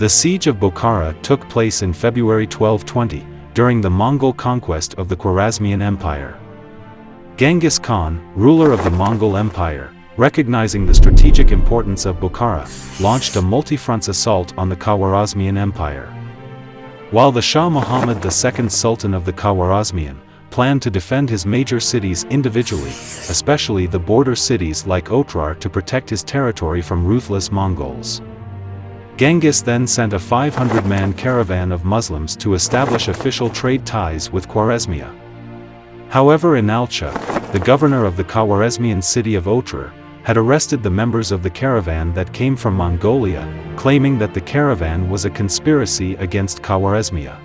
The siege of Bukhara took place in February 1220, during the Mongol conquest of the Khwarazmian Empire. Genghis Khan, ruler of the Mongol Empire, recognizing the strategic importance of Bukhara, launched a multi-front assault on the Khwarazmian Empire. While the Shah Muhammad II, Sultan of the Khwarazmian, planned to defend his major cities individually, especially the border cities like Otrar, to protect his territory from ruthless Mongols. Genghis then sent a 500-man caravan of Muslims to establish official trade ties with Khwarezmia. However, Inalchuk, the governor of the Khwarezmian city of Otrar, had arrested the members of the caravan that came from Mongolia, claiming that the caravan was a conspiracy against Khwarezmia.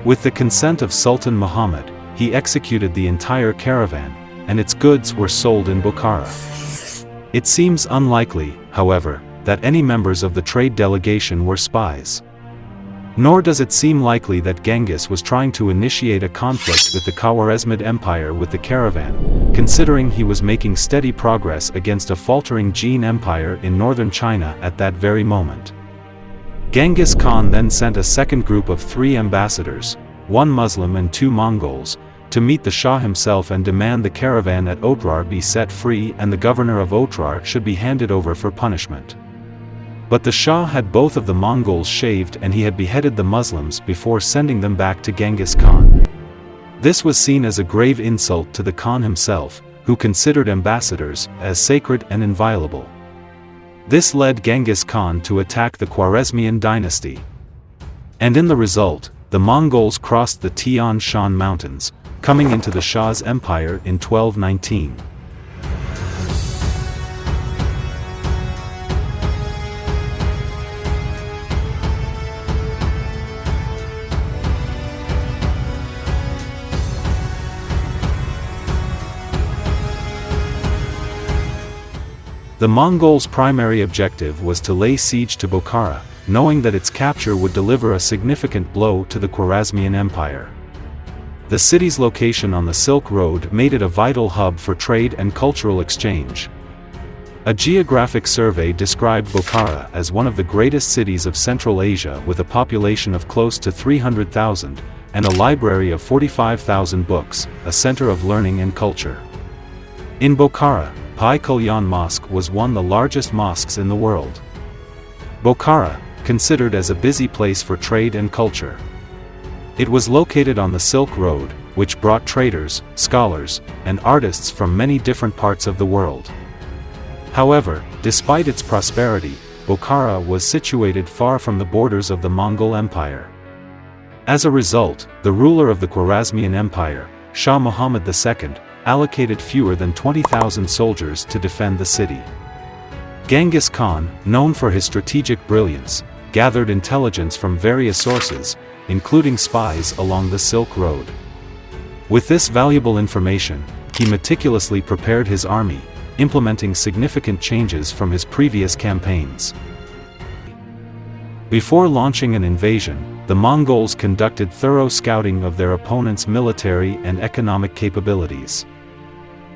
With the consent of Sultan Muhammad, he executed the entire caravan, and its goods were sold in Bukhara. It seems unlikely, however, that any members of the trade delegation were spies. Nor does it seem likely that Genghis was trying to initiate a conflict with the Khwarazmid Empire with the caravan, considering he was making steady progress against a faltering Jin Empire in northern China at that very moment. Genghis Khan then sent a second group of 3 ambassadors, 1 Muslim and 2 Mongols, to meet the Shah himself and demand the caravan at Otrar be set free and the governor of Otrar should be handed over for punishment. But the Shah had both of the Mongols shaved and he had beheaded the Muslims before sending them back to Genghis Khan. This was seen as a grave insult to the Khan himself, who considered ambassadors as sacred and inviolable. This led Genghis Khan to attack the Khwarezmian dynasty. And in the result, the Mongols crossed the Tian Shan Mountains, coming into the Shah's empire in 1219. The Mongols' primary objective was to lay siege to Bukhara, knowing that its capture would deliver a significant blow to the Khwarazmian Empire. The city's location on the Silk Road made it a vital hub for trade and cultural exchange. A geographic survey described Bukhara as one of the greatest cities of Central Asia with a population of close to 300,000, and a library of 45,000 books, a center of learning and culture. In Bukhara, Pai Kalyan Mosque was one of the largest mosques in the world. Bukhara, considered as a busy place for trade and culture. It was located on the Silk Road, which brought traders, scholars, and artists from many different parts of the world. However, despite its prosperity, Bukhara was situated far from the borders of the Mongol Empire. As a result, the ruler of the Khwarazmian Empire, Shah Muhammad II, allocated fewer than 20,000 soldiers to defend the city. Genghis Khan, known for his strategic brilliance, gathered intelligence from various sources, including spies along the Silk Road. With this valuable information, he meticulously prepared his army, implementing significant changes from his previous campaigns. Before launching an invasion, the Mongols conducted thorough scouting of their opponent's military and economic capabilities.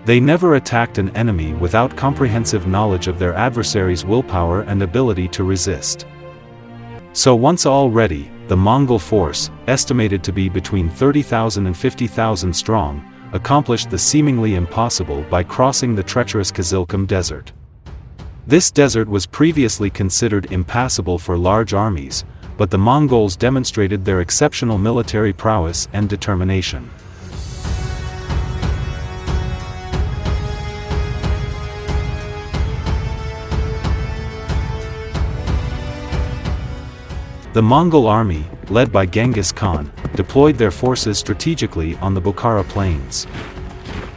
They never attacked an enemy without comprehensive knowledge of their adversary's willpower and ability to resist. So once all ready, the Mongol force, estimated to be between 30,000 and 50,000 strong, accomplished the seemingly impossible by crossing the treacherous Kizilkum Desert. This desert was previously considered impassable for large armies, but the Mongols demonstrated their exceptional military prowess and determination. The Mongol army, led by Genghis Khan, deployed their forces strategically on the Bukhara plains.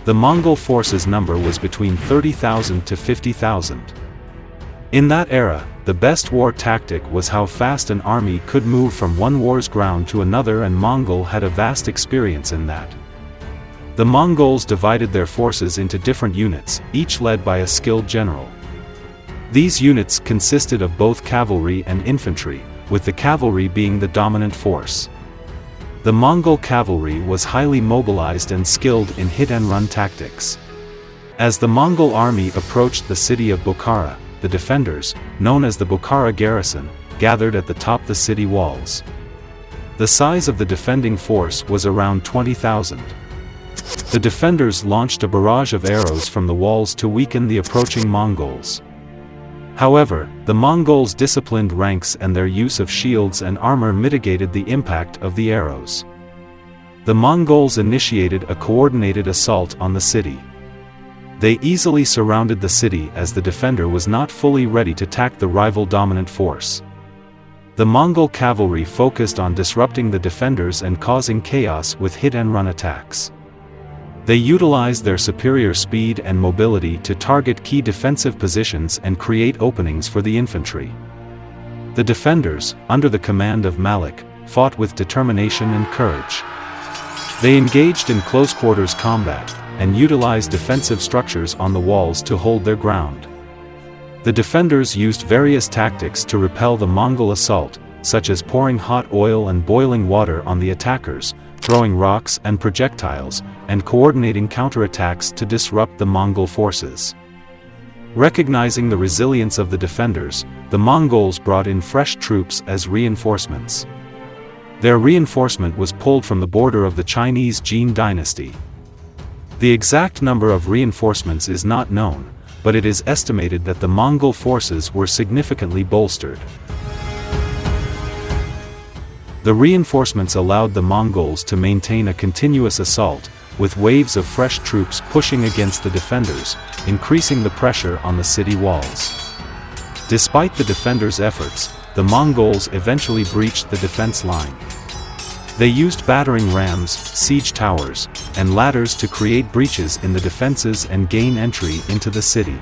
The Mongol forces' number was between 30,000 to 50,000. In that era, the best war tactic was how fast an army could move from one war's ground to another, and Mongol had a vast experience in that. The Mongols divided their forces into different units, each led by a skilled general. These units consisted of both cavalry and infantry, with the cavalry being the dominant force. The Mongol cavalry was highly mobilized and skilled in hit-and-run tactics. As the Mongol army approached the city of Bukhara, the defenders, known as the Bukhara garrison, gathered at the top the city walls. The size of the defending force was around 20,000. The defenders launched a barrage of arrows from the walls to weaken the approaching Mongols. However, the Mongols' disciplined ranks and their use of shields and armor mitigated the impact of the arrows. The Mongols initiated a coordinated assault on the city. They easily surrounded the city as the defender was not fully ready to attack the rival dominant force. The Mongol cavalry focused on disrupting the defenders and causing chaos with hit-and-run attacks. They utilized their superior speed and mobility to target key defensive positions and create openings for the infantry. The defenders, under the command of Malik, fought with determination and courage. They engaged in close-quarters combat, and utilized defensive structures on the walls to hold their ground. The defenders used various tactics to repel the Mongol assault, such as pouring hot oil and boiling water on the attackers, throwing rocks and projectiles, and coordinating counterattacks to disrupt the Mongol forces. Recognizing the resilience of the defenders, the Mongols brought in fresh troops as reinforcements. Their reinforcement was pulled from the border of the Chinese Jin dynasty. The exact number of reinforcements is not known, but it is estimated that the Mongol forces were significantly bolstered. The reinforcements allowed the Mongols to maintain a continuous assault, with waves of fresh troops pushing against the defenders, increasing the pressure on the city walls. Despite the defenders' efforts, the Mongols eventually breached the defense line. They used battering rams, siege towers, and ladders to create breaches in the defenses and gain entry into the city.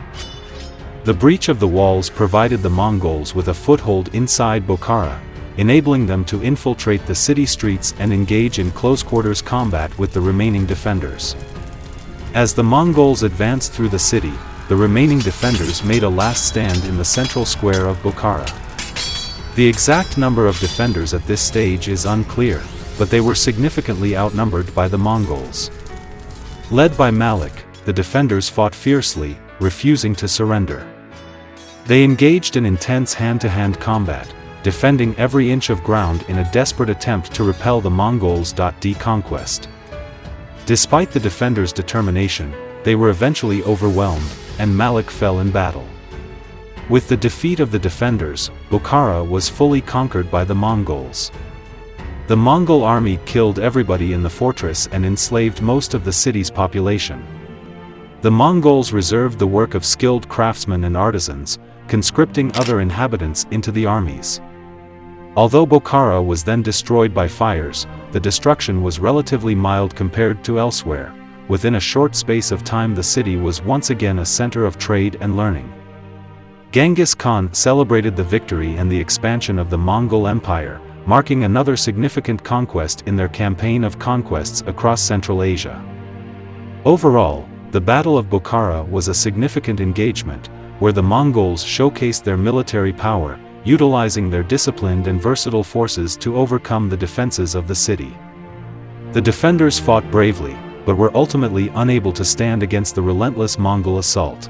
The breach of the walls provided the Mongols with a foothold inside Bukhara, enabling them to infiltrate the city streets and engage in close-quarters combat with the remaining defenders. As the Mongols advanced through the city, the remaining defenders made a last stand in the central square of Bukhara. The exact number of defenders at this stage is unclear, but they were significantly outnumbered by the Mongols. Led by Malik, the defenders fought fiercely, refusing to surrender. They engaged in intense hand-to-hand combat, defending every inch of ground in a desperate attempt to repel the Mongols' Conquest. Despite the defenders' determination, they were eventually overwhelmed, and Malik fell in battle. With the defeat of the defenders, Bukhara was fully conquered by the Mongols. The Mongol army killed everybody in the fortress and enslaved most of the city's population. The Mongols reserved the work of skilled craftsmen and artisans, conscripting other inhabitants into the armies. Although Bukhara was then destroyed by fires, the destruction was relatively mild compared to elsewhere. Within a short space of time the city was once again a center of trade and learning. Genghis Khan celebrated the victory and the expansion of the Mongol Empire, marking another significant conquest in their campaign of conquests across Central Asia. Overall, the Battle of Bukhara was a significant engagement, where the Mongols showcased their military power, utilizing their disciplined and versatile forces to overcome the defenses of the city. The defenders fought bravely, but were ultimately unable to stand against the relentless Mongol assault.